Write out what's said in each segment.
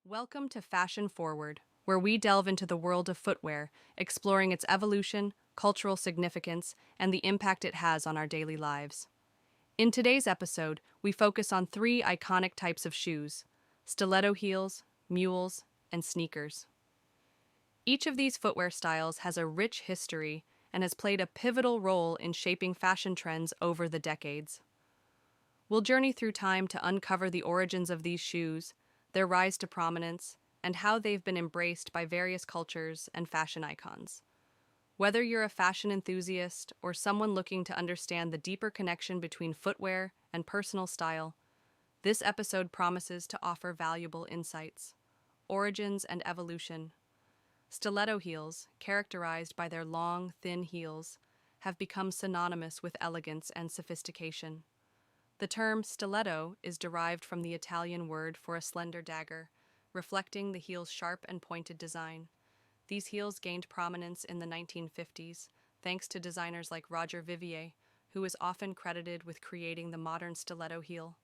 Welcome to Fashion Forward, where we delve into the world of footwear, exploring its evolution, cultural significance, and the impact it has on our daily lives. In today's episode, we focus on three iconic types of shoes: stiletto heels, mules, and sneakers. Each of these footwear styles has a rich history and has played a pivotal role in shaping fashion trends over the decades. We'll journey through time to uncover the origins of these shoes, their rise to prominence, and how they've been embraced by various cultures and fashion icons. Whether you're a fashion enthusiast or someone looking to understand the deeper connection between footwear and personal style, this episode promises to offer valuable insights. Origins and evolution. Stiletto heels, characterized by their long, thin heels, have become synonymous with elegance and sophistication. The term stiletto is derived from the Italian word for a slender dagger, reflecting the heel's sharp and pointed design. These heels gained prominence in the 1950s, thanks to designers like Roger Vivier, who is often credited with creating the modern stiletto heel.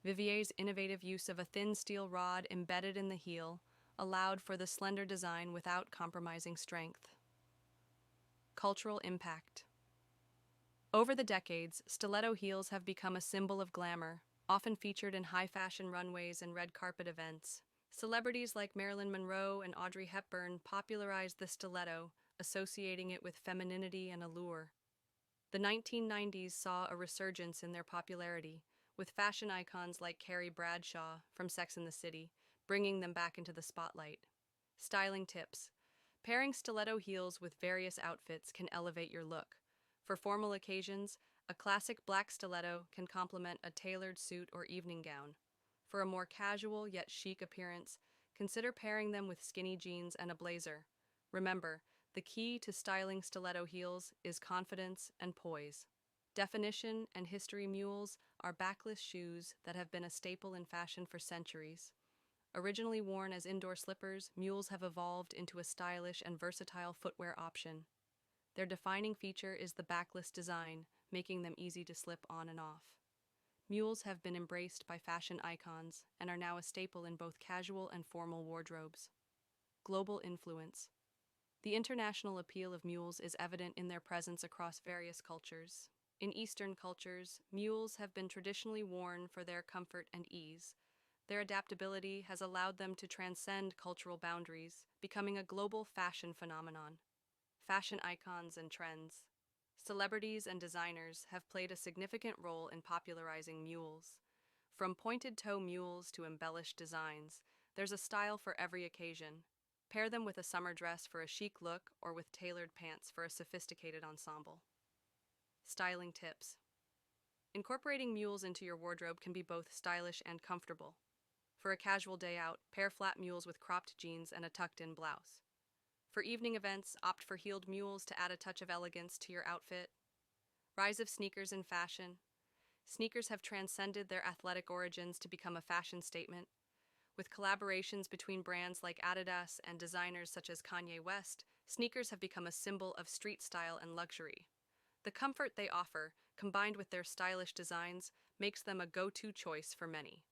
Vivier's innovative use of a thin steel rod embedded in the heel allowed for the slender design without compromising strength. Cultural impact. Over the decades, stiletto heels have become a symbol of glamour, often featured in high-fashion runways and red carpet events. Celebrities like Marilyn Monroe and Audrey Hepburn popularized the stiletto, associating it with femininity and allure. The 1990s saw a resurgence in their popularity, with fashion icons like Carrie Bradshaw from Sex and the City bringing them back into the spotlight. Styling tips. Pairing stiletto heels with various outfits can elevate your look. For formal occasions, a classic black stiletto can complement a tailored suit or evening gown. For a more casual yet chic appearance, consider pairing them with skinny jeans and a blazer. Remember, the key to styling stiletto heels is confidence and poise. Definition and history. Mules are backless shoes that have been a staple in fashion for centuries. Originally worn as indoor slippers, mules have evolved into a stylish and versatile footwear option. Their defining feature is the backless design, making them easy to slip on and off. Mules have been embraced by fashion icons and are now a staple in both casual and formal wardrobes. Global influence. The international appeal of mules is evident in their presence across various cultures. In Eastern cultures, mules have been traditionally worn for their comfort and ease. Their adaptability has allowed them to transcend cultural boundaries, becoming a global fashion phenomenon. Fashion icons and trends. Celebrities and designers have played a significant role in popularizing mules. From pointed-toe mules to embellished designs, there's a style for every occasion. Pair them with a summer dress for a chic look or with tailored pants for a sophisticated ensemble. Styling tips. Incorporating mules into your wardrobe can be both stylish and comfortable. For a casual day out, pair flat mules with cropped jeans and a tucked-in blouse. For evening events, opt for heeled mules to add a touch of elegance to your outfit. Rise of sneakers in fashion. Sneakers have transcended their athletic origins to become a fashion statement. With collaborations between brands like Adidas and designers such as Kanye West, sneakers have become a symbol of street style and luxury. The comfort they offer, combined with their stylish designs, makes them a go-to choice for many.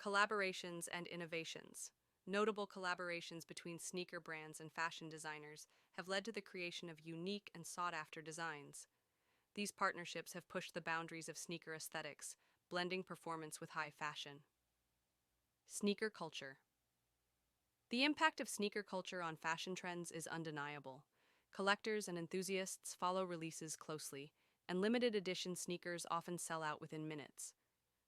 Collaborations and innovations. Notable collaborations between sneaker brands and fashion designers have led to the creation of unique and sought-after designs. These partnerships have pushed the boundaries of sneaker aesthetics, blending performance with high fashion. Sneaker culture. The impact of sneaker culture on fashion trends is undeniable. Collectors and enthusiasts follow releases closely, and limited edition sneakers often sell out within minutes.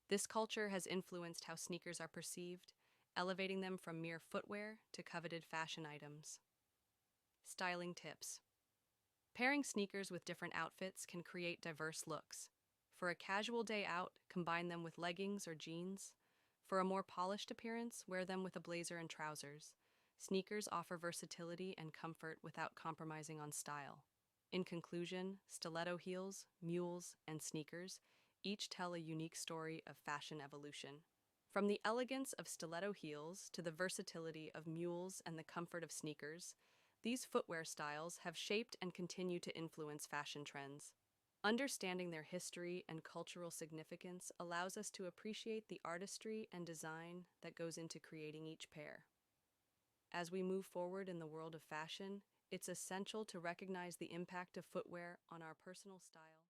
This culture has influenced how sneakers are perceived, elevating them from mere footwear to coveted fashion items. Styling tips. Pairing sneakers with different outfits can create diverse looks. For a casual day out, combine them with leggings or jeans. For a more polished appearance, wear them with a blazer and trousers. Sneakers offer versatility and comfort without compromising on style. In conclusion, stiletto heels, mules, and sneakers each tell a unique story of fashion evolution. From the elegance of stiletto heels to the versatility of mules and the comfort of sneakers, these footwear styles have shaped and continue to influence fashion trends. Understanding their history and cultural significance allows us to appreciate the artistry and design that goes into creating each pair. As we move forward in the world of fashion, it's essential to recognize the impact of footwear on our personal style.